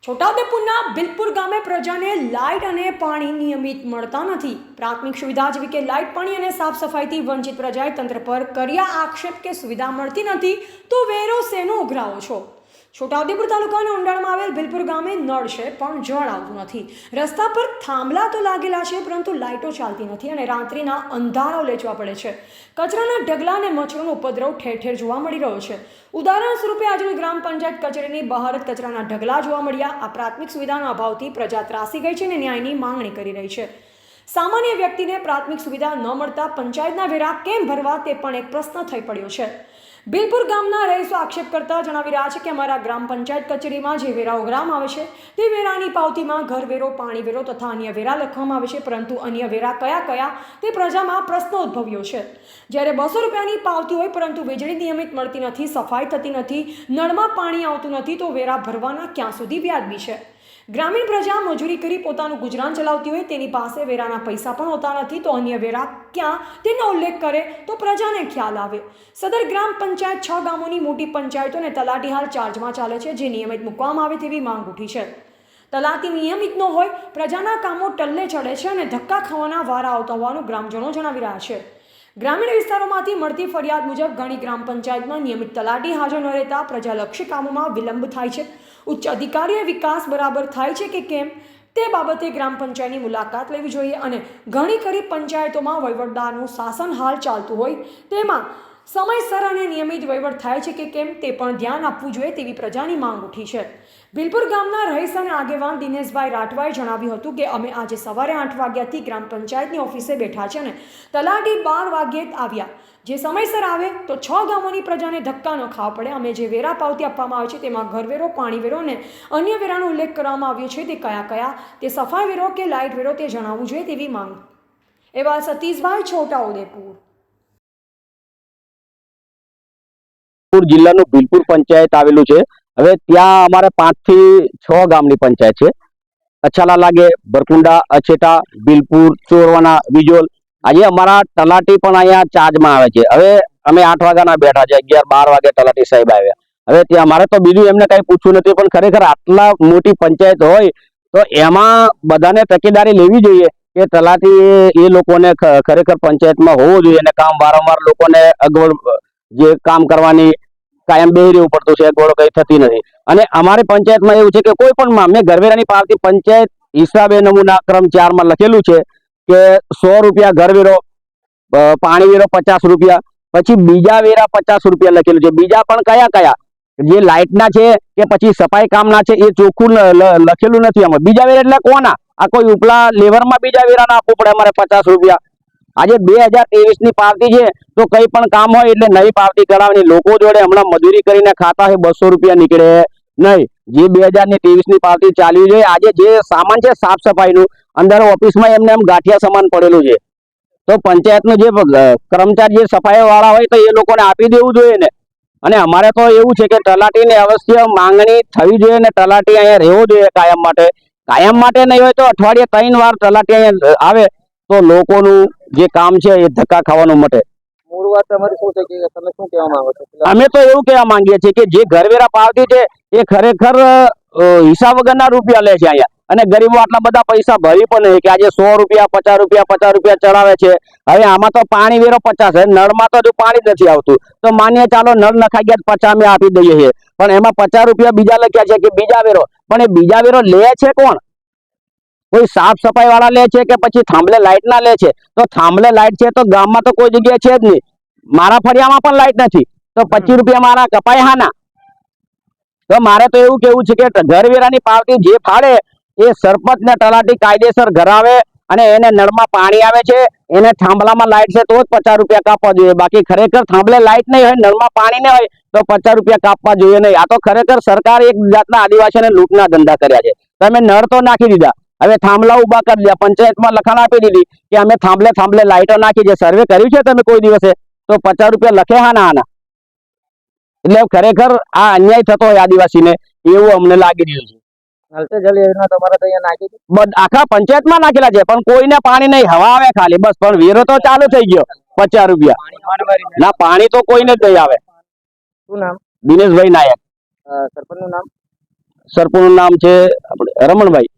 છોટાઉદેપુરના બિલપુર ગામે પ્રજાને લાઇટ અને પાણી નિયમિત મળતા નથી। પ્રાથમિક સુવિધા જેવી કે લાઇટ, પાણી અને સાફ સફાઈથી વંચિત પ્રજાએ તંત્ર પર કર્યા આક્ષેપ કે સુવિધા મળતી નથી તો વેરો શેનો ઉઘરાવો છો। છોટાઉદેપુર તાલુકાના ઉંડાળમાં આવેલ બિલપુર ગામે નળ છે પણ જળ આવતું નથી। રસ્તા પર થાંભલા તો લાગેલા છે પરંતુ લાઇટો ચાલતી નથી અને રાત્રિના અંધારાઓ લેચવા પડે છે। કચરાના ઢગલા અને મચ્છરોનો ઉપદ્રવ ઠેર ઠેર જોવા મળી રહ્યો છે। ઉદાહરણ સ્વરૂપે આજની ગ્રામ પંચાયત કચેરીની બહાર જ કચરાના ઢગલા જોવા મળ્યા। આ પ્રાથમિક સુવિધાના અભાવથી પ્રજા ત્રાસી ગઈ છે અને ન્યાયની માંગણી કરી રહી છે। સામાન્ય વ્યક્તિને પ્રાથમિક સુવિધા ન મળતા પંચાયતના વેરા કેમ ભરવા તે પણ એક પ્રશ્ન થઈ પડ્યો છે। બિલપુર ગામના રહીશો આક્ષેપ કરતા જણાવી રહ્યા છે કે અમારા ગ્રામ પંચાયત કચેરીમાં જે વેરા ઉઘરાવવામાં આવે છે તે વેરાની પાવતીમાં ઘર વેરો, પાણી વેરો તથા અન્ય વેરા લખવામાં આવે છે, પરંતુ અન્ય વેરા કયા કયા તે પ્રજામાં પ્રશ્ન ઉદ્ભવ્યો છે। જ્યારે 200 રૂપિયાની પાવતી હોય પરંતુ વીજળી નિયમિત મળતી નથી, સફાઈ થતી નથી, નળમાં પાણી આવતું નથી તો વેરા ભરવાના ક્યાં સુધી વ્યાજબી છે। ગ્રામીણ પ્રજા મજૂરી કરી પોતાનું ગુજરાન ચલાવતી હોય, તેની પાસે વેરાના પૈસા પણ હોતા નથી તો અન્ય વેરા ક્યાં તેનો ઉલ્લેખ કરે તો પ્રજાને ખ્યાલ આવે। સદર ગ્રામ પંચાયત 6 ગામોની મોટી પંચાયતો અને તલાટી હાલ ચાર્જમાં ચાલે છે, જે નિયમિત મૂકવામાં આવે તેવી માંગ ઉઠી છે। તલાટી નિયમિત ન હોય, પ્રજાના કામો ટલ્લે ચડે છે અને ધક્કા ખાવાના વારા આવતા હોવાનું ગ્રામજનો જણાવી રહ્યા છે। ગ્રામીણ વિસ્તારોમાંથી મળતી ફરિયાદ મુજબ ઘણી ગ્રામ પંચાયતમાં નિયમિત તલાટી હાજર ન રહેતા પ્રજાલક્ષી કામોમાં વિલંબ થાય છે। ઉચ્ચ અધિકારીએ વિકાસ બરાબર થાય છે કે કેમ તે બાબતે ગ્રામ પંચાયતની મુલાકાત લેવી જોઈએ અને ઘણી ખરી પંચાયતોમાં વહીવટદારનું શાસન હાલ ચાલતું હોય તેમાં સમયસર અને નિયમિત વહીવટ થાય છે કે કેમ તે પણ ધ્યાન આપવું જોઈએ તેવી પ્રજાની માંગ ઉઠી છે। બિલપુર ગામના રહીશ અને આગેવાન દિનેશભાઈ રાઠવાએ જણાવ્યું હતું કે અમે આજે સવારે 8 વાગ્યાથી ગ્રામ પંચાયતની ઓફિસે બેઠા છે અને તલાટી 12 વાગ્યે આવ્યા। જે સમયસર આવે તો 6 ગામોની પ્રજાને ધક્કા ન ખાવા પડે। અમે જે વેરા પાવતી આપવામાં આવે છે તેમાં ઘરવેરો, પાણી વેરો અને અન્ય વેરાનો ઉલ્લેખ કરવામાં આવ્યો છે તે કયા કયા, તે સફાઈ વેરો કે લાઇટ વેરો તે જણાવવું જોઈએ તેવી માંગ। એવા સતીશભાઈ, છોટાઉદેપુર। જિલ્લાનું બિલપુર પંચાયત આવેલું છે। હવે ત્યાં અમારે 5 થી 6 ગામની પંચાયત છે। અછાલા લાગે, બરકુંડા, અછેટા, બિલપુર, ચોરવાના, વિજોલ। આજે અમારા તલાટી પણ અહીંયા ચાર્જમાં આવે છે। હવે અમે 8 વાગ્યાના બેઠા છે, 11-12 વાગે તલાટી સાહેબ આવ્યા। હવે ત્યાં અમારે તો બીજું એમને કઈ પૂછવું નથી, પણ ખરેખર આટલા મોટી પંચાયત હોય તો એમાં બધાને તકેદારી લેવી જોઈએ કે તલાટી એ લોકોને ખરેખર પંચાયતમાં હોવો જોઈએ અને કામ વારંવાર લોકોને અગવડ જે કામ કરવાની કાયમ બેહી રહેવું પડતું છે, અગવડો કઈ થતી નથી। અને અમારી પંચાયતમાં એવું છે કે કોઈ પણ મેં ઘરવેરાની પાવતી પંચાયત હિસાબે નમૂના ક્રમ 4 માં લખેલું છે કે 100 રૂપિયા ઘરવેરો, પાણી વેરો 50 રૂપિયા, પછી બીજા વેરા 50 રૂપિયા લખેલું છે। બીજા પણ કયા કયા, જે લાઇટના છે કે પછી સફાઈ કામના છે એ ચોખ્ખું લખેલું નથી। આમાં બીજા વેરા એટલે કોના? આ કોઈ ઉપલા લેવરમાં બીજા વેરા ના આપવું પડે અમારે 50 રૂપિયા। આજે 2023 ની પાવતી છે તો કઈ પણ કામ હોય એટલે નવી પાવતી કરાવવાની। લોકો જોડે હમણાં મજૂરી કરીને ખાતા હોય 200 રૂપિયા નીકળે નહીં। જે 2023 ની પાવતી ચાલવી જોઈએ। આજે જે સામાન છે સાફ સફાઈનું, અંદર ઓફિસમાં એમને એમ ગાંઠિયા સામાન પડેલું છે તો પંચાયતનું જે કર્મચારી, જે સફાઈ વાળા હોય તો એ લોકોને આપી દેવું જોઈએ ને। અને અમારે તો એવું છે કે તલાટીની અવશ્ય માંગણી થવી જોઈએ ને તલાટી અહીંયા રહેવો જોઈએ કાયમ માટે। કાયમ માટે નહીં હોય તો અઠવાડિયે 3 વાર તલાટી અહીંયા આવે તો લોકોનું જે કામ છે એ ધક્કા ખાવાનું મટે। મૂળ વાત તમારી શું છે કે તમે શું કહેવા માંગો છો? અમે તો એવું કહેવા માંગીએ છીએ કે જે ઘરવેરા પાવતી છે એ ખરેખર હિસાબ વગરના રૂપિયા લે છે અહીંયા, અને ગરીબો આટલા બધા પૈસા ભરી પણ નહીં કે આજે 100 રૂપિયા, 50 રૂપિયા ચડાવે છે। હવે આમાં તો પાણી વેરો 50 છે, નળમાં તો જો પાણી જ નથી આવતું તો માન્ય ચાલો નળ નખાઈ ગયા 50 અમે આપી દઈએ છીએ, પણ એમાં 50 રૂપિયા બીજા લખ્યા છે કે બીજા વેરો। પણ એ બીજા વેરો લે છે કોણ? કોઈ સાફ સફાઈ વાળા લે છે કે પછી થાંભલે લાઇટ ના લે છે? તો થાંભલે લાઇટ છે તો ગામમાં તો કોઈ જગ્યાએ છે જ નહીં। મારા ફળિયામાં પણ લાઇટ નથી તો 25 રૂપિયા મારા કપાય હાના? તો મારે તો એવું કેવું છે કે ઘરવેરાની પાવતી જે ફાળે એ સરપંચ ને તલાટી કાયદેસર ઘરાવે અને એને નળમાં પાણી આવે છે, એને થાંભલામાં લાઇટ છે તો જ 50 રૂપિયા કાપવા જોઈએ। બાકી ખરેખર થાંભલે લાઇટ નહીં હોય, નળમાં પાણી નહીં હોય તો 50 રૂપિયા કાપવા જોઈએ નહીં। આ તો ખરેખર સરકાર એક જાતના આદિવાસીઓને લૂંટના ધંધા કર્યા છે। તમે નળ તો નાખી દીધા, હવે થાંભલા ઉભા કરી દીધા, પંચાયતમાં લખાણ આપી દીધી કે અમે થાંભલે લાઇટો નાખી છે। સર્વે કર્યું છે તમે કોઈ દિવસે? તો 50 રૂપિયા લખે હાના આના? એટલે ખરેખર આ અન્યાય થતો હોય આદિવાસીને એવું અમને લાગી રહ્યું છે। નલ સે જલ યોજના તમારે તો અહીંયા નાખી છે? આખા પંચાયતમાં નાખેલા છે પણ કોઈને પાણી નહીં, હવા આવે ખાલી બસ। પણ વેરો તો ચાલુ થઈ ગયો 50 રૂપિયા ના, પાણી તો કોઈને જ નહીં આવે। શું નામ? દિનેશભાઈ નાયક। સરપંચનું નામ? સરપંચનું નામ છે આપણે રમણભાઈ.